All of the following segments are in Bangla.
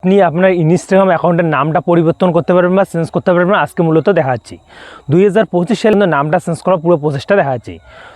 আপনি আপনার ইনস্টাগ্রাম অ্যাকাউন্টের নামটা পরিবর্তন করতে পারবেন বা চেঞ্জ করতে পারবেন আজকে মূলত দেখাচ্ছি। 2025 সালে নামটা চেঞ্জ করার পুরো প্রসেসটা দেখাচ্ছি।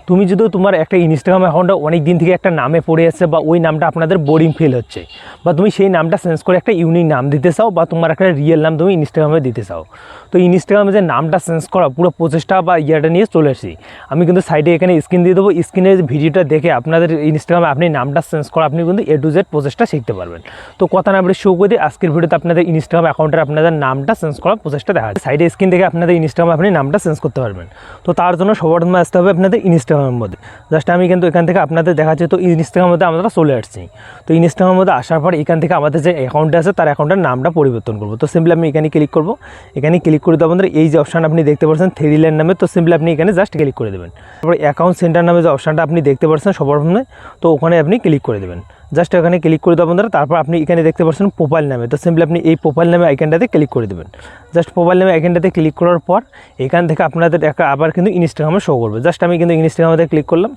তুমি যদি তোমার একটা ইনস্টাগ্রাম অ্যাকাউন্টে অনেক দিন থেকে একটা নামে পড়ে আছে বা ওই নামটা আপনাদের বোরিং ফিল হচ্ছে, বা তুমি সেই নামটা চেঞ্জ করে একটা ইউনিক নাম দিতে চাও, বা তোমার একটা রিয়েল নাম তুমি ইনস্টাগ্রামে দিতে চাও, তো ইনস্টাগ্রামে যে নামটা চেঞ্জ করা পুরো প্রসেসটা বা ইয়েটা নিয়ে চলে এসেছি। আমি কিন্তু সাইডে এখানে স্ক্রিন দিয়ে দেবো, স্ক্রিনে ভিডিওটা দেখে আপনাদের ইনস্টাগ্রামে আপনি নামটা চেঞ্জ করা আপনি কিন্তু A to Z প্রসেসটা শিখতে পারবেন। তো কথা না বলে শুরু করে দিই। আজকের ভিডিওতে আপনাদের ইনস্টাগ্রাম অ্যাকাউন্টের আপনাদের নামটা চেঞ্জ করার প্রসেসটা দেখা যায়। সাইডে স্ক্রিন থেকে আপনাদের ইনস্টাগ্রামে আপনি নামটা চেঞ্জ করতে পারবেন। তো তার জন্য সবার প্রথমে আসতে হবে আপনাদের ইনস্টাগ্রামের মধ্যে। জাস্ট আমি কিন্তু এখান থেকে আপনাদের দেখাচ্ছি। তো ইনস্টাগ্রামের মধ্যে আমরা চলে আসছি। তো ইনস্টাগ্রামের মধ্যে আসার পর এখান থেকে আমাদের যে অ্যাকাউন্টে আছে তার অ্যাকাউন্টের নামটা পরিবর্তন করবো। তো সিম্পলি আমি এখানে ক্লিক করবো। এখানে ক্লিক করে দেবো আপনাদের এই যে অপশান আপনি দেখতে পাচ্ছেন 3 লাইন নামে, তো সিম্পলি আপনি এখানে জাস্ট ক্লিক করে দেবেন। তারপরে অ্যাকাউন্ট সেন্টার নামে যে অপশানটা আপনি দেখতে পাচ্ছেন সবার প্রথমে, তো ওখানে আপনি ক্লিক করে দেবেন। জাস্ট এখানে ক্লিক করে দেবেন। তারপর আপনি এখানে দেখতে পাচ্ছেন প্রোফাইল নামে, তো সিম্পলি আপনি এই প্রোফাইল নামে আইকনটাতে ক্লিক করে দেবেন। জাস্ট প্রোফাইল নামে আইকনটাতে ক্লিক করার পর এখান থেকে আপনাদের আবার কিন্তু ইনস্টাগ্রামে শো করবে। জাস্ট আমি কিন্তু ইনস্টাগ্রামে ক্লিক করলাম।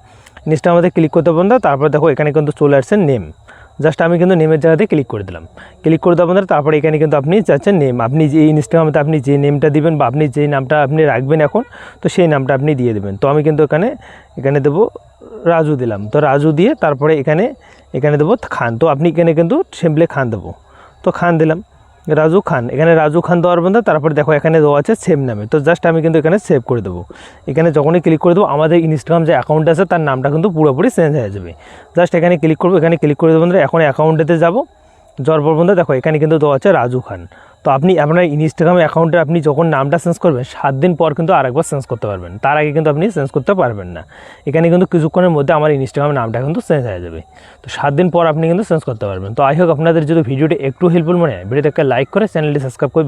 ইনস্টাগ্রামে ক্লিক করতে বন্ধু, তারপর দেখো এখানে কিন্তু চলে আসছে নেম। জাস্ট আমি কিন্তু নেমের জায়গাতে ক্লিক করে দিলাম। ক্লিক করে দেওয়ার তারপরে এখানে কিন্তু আপনি চাচ্ছেন নেম, আপনি যে ইনস্টাগ্রামে আপনি যে নেমটা দিবেন বা আপনি যেই নামটা আপনি রাখবেন এখন, তো সেই নামটা আপনি দিয়ে দেবেন। তো আমি কিন্তু এখানে দেবো রাজু দিলাম। তো রাজু দিয়ে তারপরে এখানে দেবো খান। তো আপনি এখানে কিন্তু সিম্পলি খান দেবো। তো খান দিলাম, রাজু খান। এখানে রাজু খান দেওয়ার বন্ধু তারপরে দেখো এখানে দেওয়া আছে সেভ নামে। তো জাস্ট আমি কিন্তু এখানে সেভ করে দেবো। এখানে যখনই ক্লিক করে দেবো আমাদের ইনস্টাগ্রাম যে অ্যাকাউন্ট আছে তার নামটা কিন্তু পুরোপুরি চেঞ্জ হয়ে যাবে। জাস্ট এখানে ক্লিক করবো। এখানে ক্লিক করে দেবো বন্ধুরা। এখন অ্যাকাউন্টেতে যাবো, যাওয়ার পর বন্ধু দেখো এখানে কিন্তু দেওয়া আছে রাজু খান। তো আপনি আপনার ইনস্টাগ্রাম অ্যাকাউন্টে আপনি যখন নামটা চেঞ্জ করবেন 7 দিন পর কিন্তু আরেকবার চেঞ্জ করতে পারবেন, তার আগে কিন্তু আপনি চেঞ্জ করতে পারবেন না। এখানে কিন্তু কিছুক্ষণের মধ্যে আমার ইনস্টাগ্রাম নামটা কিন্তু চেঞ্জ হয়ে যাবে। তো 7 দিন পর আপনি কিন্তু চেঞ্জ করতে পারবেন। তো আই হোপ আপনাদের যদি ভিডিওটি একটু হেল্পফুল মনে হয় ভিডিওতে একটা লাইক করে চ্যানেলটি সাবস্ক্রাইব করে